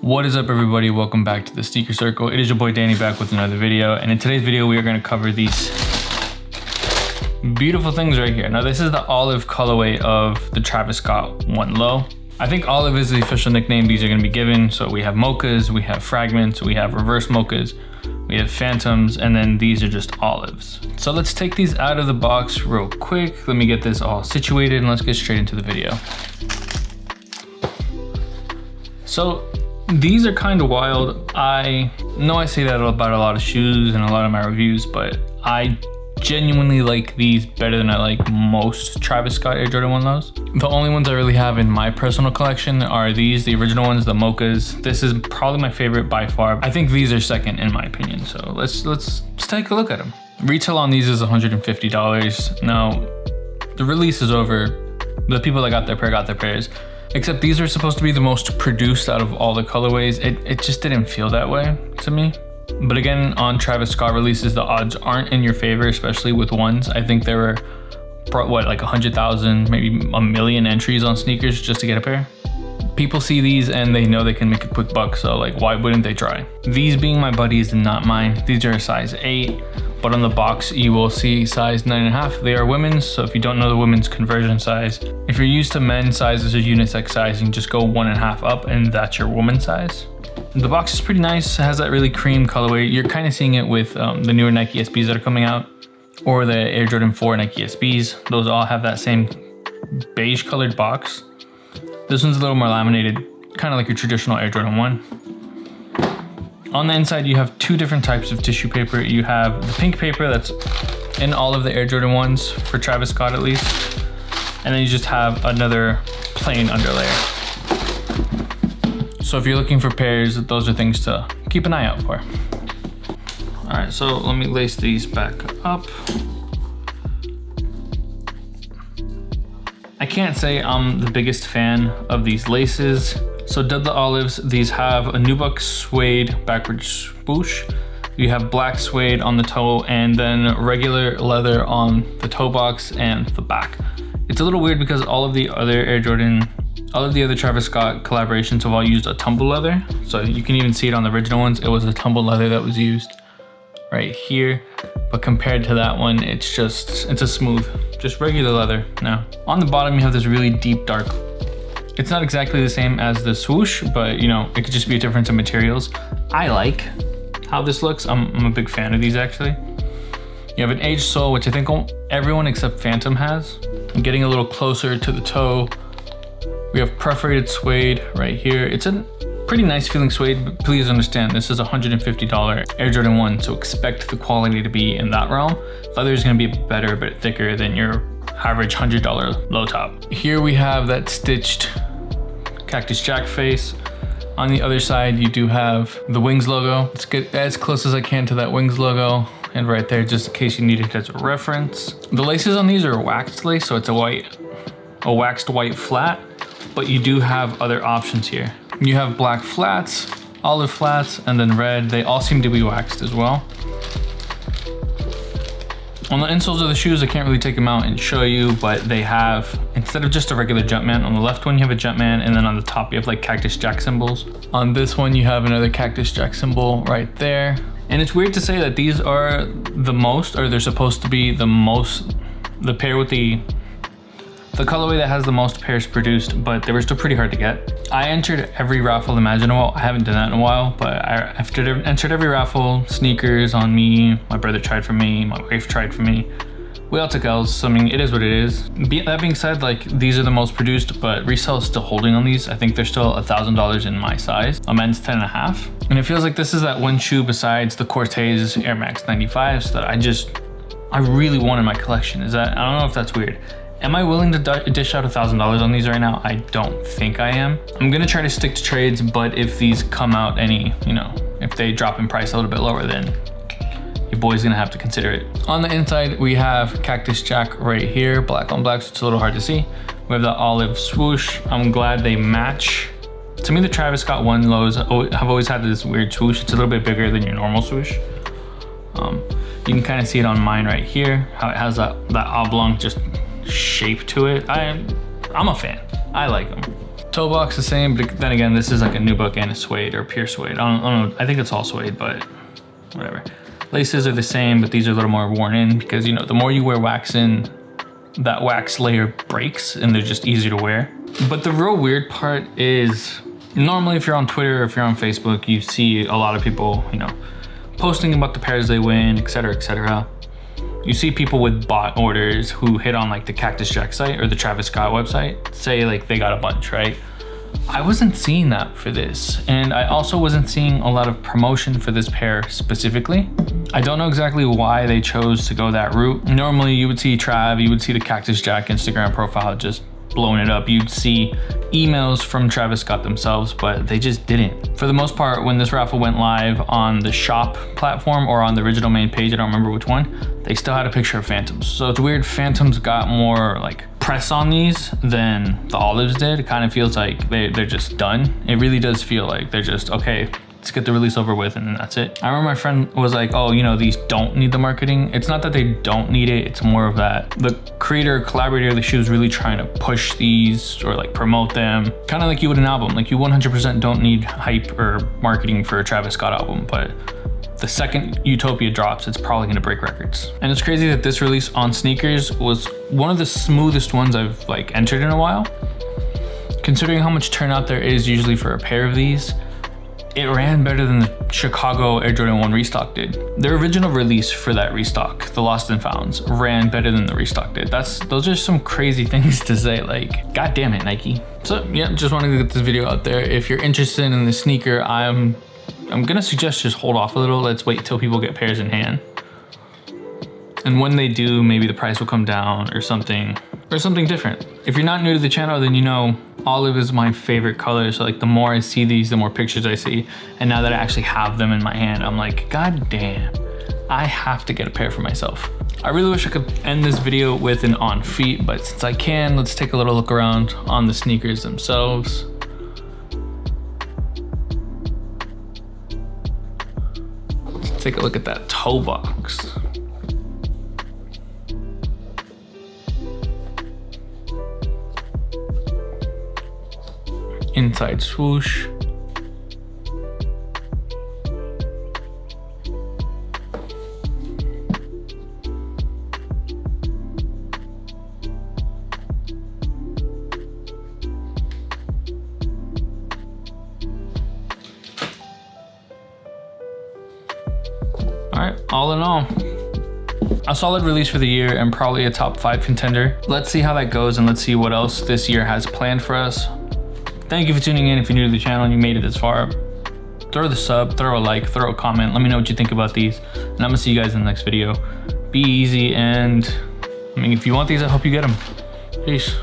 What is up, everybody? Welcome back to the Sneaker Circle. It is your boy Danny back with another video, and in today's video we are going to cover these beautiful things right here. Now this is the olive colorway of the Travis Scott One Low. I think olive is the official nickname these are going to be given. So we have mochas, we have fragments, we have reverse mochas, we have phantoms, and then these are just olives. So let's take these out of the box real quick. Let me get this all situated and let's get straight into the video. So these are kind of wild. I know I say that about a lot of shoes and a lot of my reviews, but I genuinely like these better than I like most Travis Scott Air Jordan 1 Lows. The only ones I really have in my personal collection are these, the original ones, the mochas. This is probably my favorite by far. I think these are second in my opinion. So let's take a look at them. Retail on these is $150. Now the release is over. The people that got their pair got their pairs. Except these are supposed to be the most produced out of all the colorways. It just didn't feel that way to me. But again, on Travis Scott releases, the odds aren't in your favor, especially with ones. I think there were, what, like 100,000, maybe a million entries on sneakers just to get a pair. People see these and they know they can make a quick buck, so like, why wouldn't they try? These being my buddies and not mine, these are a size 8, but on the box you will see size 9.5. They are women's, so if you don't know the women's conversion size, if you're used to men's sizes or unisex size, you can just go 1.5 up and that's your woman size. The box is pretty nice, it has that really cream colorway. You're kind of seeing it with the newer Nike SBs that are coming out, or the Air Jordan 4 Nike SBs. Those all have that same beige colored box. This one's a little more laminated, kind of like your traditional Air Jordan 1. On the inside, you have two different types of tissue paper. You have the pink paper that's in all of the Air Jordan 1s, for Travis Scott at least. And then you just have another plain underlayer. So if you're looking for pairs, those are things to keep an eye out for. All right, so let me lace these back up. I can't say I'm the biggest fan of these laces. So dub the olives, these have a nubuck suede backwards swoosh. You have black suede on the toe and then regular leather on the toe box and the back. It's a little weird because all of the other Travis Scott collaborations have all used a tumble leather. So you can even see it on the original ones. It was a tumble leather that was used right here. But compared to that one, it's a smooth, just regular leather. Now, on the bottom, you have this really deep dark. It's not exactly the same as the swoosh, but you know, it could just be a difference in materials. I like how this looks. I'm a big fan of these actually. You have an aged sole, which I think everyone except Phantom has. I'm getting a little closer to the toe. We have perforated suede right here. It's a pretty nice feeling suede, but please understand this is $150 Air Jordan 1, so expect the quality to be in that realm. Leather is gonna be better, a bit thicker than your average $100 low top. Here we have that stitched Cactus Jack face. On the other side, you do have the Wings logo. Let's get as close as I can to that Wings logo. And right there, just in case you need it as a reference. The laces on these are waxed lace, so it's a waxed white flat, but you do have other options here. You have black flats, olive flats, and then red. They all seem to be waxed as well. On the insoles of the shoes, I can't really take them out and show you, but they have, instead of just a regular Jumpman, on the left one you have a Jumpman, and then on the top you have like Cactus Jack symbols. On this one you have another Cactus Jack symbol right there. And it's weird to say that these are the most, or they're supposed to be the pair with the colorway that has the most pairs produced, but they were still pretty hard to get. I entered every raffle imaginable. I haven't done that in a while, but I entered every raffle. Sneakers on me, my brother tried for me, my wife tried for me. We all took L's, so I mean, it is what it is. That being said, like, these are the most produced, but resale is still holding on these. I think they're still $1,000 in my size. A men's 10.5. And it feels like this is that one shoe besides the Cortez Air Max 95s that I really want in my collection. I don't know if that's weird. Am I willing to dish out $1,000 on these right now? I don't think I am. I'm gonna try to stick to trades, but if these come out if they drop in price a little bit lower, then your boy's gonna have to consider it. On the inside, we have Cactus Jack right here, black on black, so it's a little hard to see. We have the olive swoosh. I'm glad they match. To me, the Travis Scott One Lows have always had this weird swoosh. It's a little bit bigger than your normal swoosh. You can kind of see it on mine right here, how it has that oblong just shape to it. I'm a fan. I like them. Toe box the same, but then again, this is like a nubuck and a suede or pure suede. I don't know, I think it's all suede, but whatever. Laces are the same, but these are a little more worn in because, you know, the more you wear wax in, that wax layer breaks and they're just easier to wear. But the real weird part is, normally if you're on Twitter or if you're on Facebook, you see a lot of people, you know, posting about the pairs they win, etc., etc. You see people with bot orders who hit on like the Cactus Jack site or the Travis Scott website, say like they got a bunch, right? I wasn't seeing that for this. And I also wasn't seeing a lot of promotion for this pair specifically. I don't know exactly why they chose to go that route. Normally you would see Trav, you would see the Cactus Jack Instagram profile just blowing it up. You'd see emails from Travis Scott themselves, but they just didn't. For the most part, when this raffle went live on the shop platform or on the original main page, I don't remember which one, they still had a picture of Phantoms. So it's weird, Phantoms got more like press on these than the Olives did. It kind of feels like they're just done. It really does feel like they're just, okay, let's get the release over with and then that's it. I remember my friend was like, oh, you know, these don't need the marketing. It's not that they don't need it, it's more of that the creator, collaborator of the shoe is really trying to push these or like promote them. Kind of like you would an album. Like you 100% don't need hype or marketing for a Travis Scott album, but the second Utopia drops, it's probably gonna break records. And it's crazy that this release on sneakers was one of the smoothest ones I've like entered in a while. Considering how much turnout there is usually for a pair of these, it ran better than the Chicago Air Jordan 1 restock did. Their original release for that restock, the Lost and Founds, ran better than the restock did. Those are some crazy things to say, like, God damn it, Nike. So yeah, just wanted to get this video out there. If you're interested in the sneaker, I'm gonna suggest just hold off a little. Let's wait till people get pairs in hand. And when they do, maybe the price will come down or something different. If you're not new to the channel, then you know olive is my favorite color. So like the more I see these, the more pictures I see. And now that I actually have them in my hand, I'm like, God damn, I have to get a pair for myself. I really wish I could end this video with an on feet, but since I can, let's take a little look around on the sneakers themselves. Let's take a look at that toe box. Inside swoosh. All right, all in all, a solid release for the year and probably a top 5 contender. Let's see how that goes and let's see what else this year has planned for us. Thank you for tuning in. If you're new to the channel and you made it this far, throw the sub, throw a like, throw a comment. Let me know what you think about these. And I'm gonna see you guys in the next video. Be easy, and I mean, if you want these, I hope you get them. Peace.